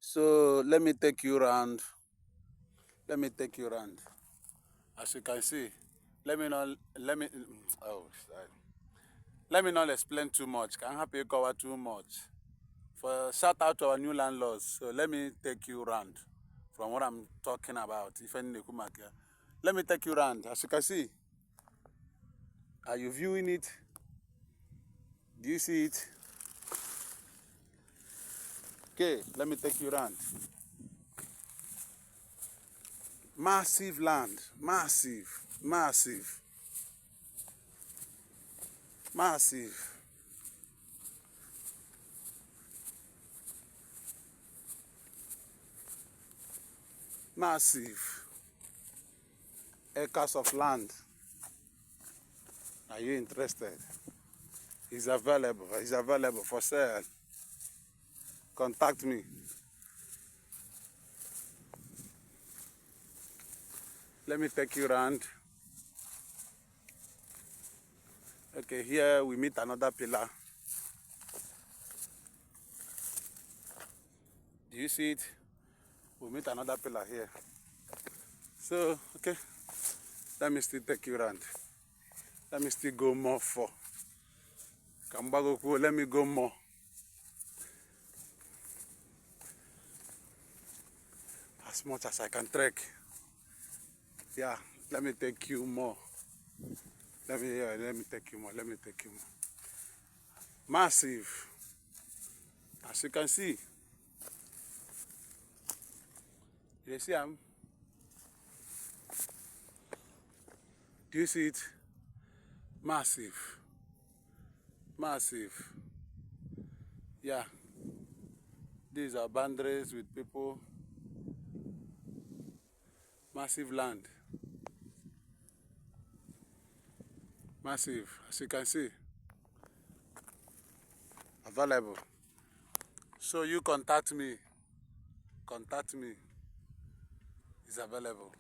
So let me take you around. Let me take you around. As you can see, let me not explain too much. Can't happy cover too much. For shout out to our new landlords. So let me take you around from what I'm talking about. Let me take you around. As you can see, are you viewing it? Do you see it? Okay, let me take you around. Massive land, massive, massive, massive. Massive acres of land. Are you interested? It's available for sale. Contact me. Let me take you around. Okay, here we meet another pillar. Do you see it? We meet another pillar here. So, okay, let me still take you around. Let me still go more for. Kambagoku, let me go more. As much as I can trek. Yeah, let me take you more. Let me take you more. Let me take you more. Massive. As you can see. You see him? Do you see it? Massive. Massive. Yeah. These are boundaries with people. Massive land. Massive, as you can see. Available. So you contact me. Contact me. It's available.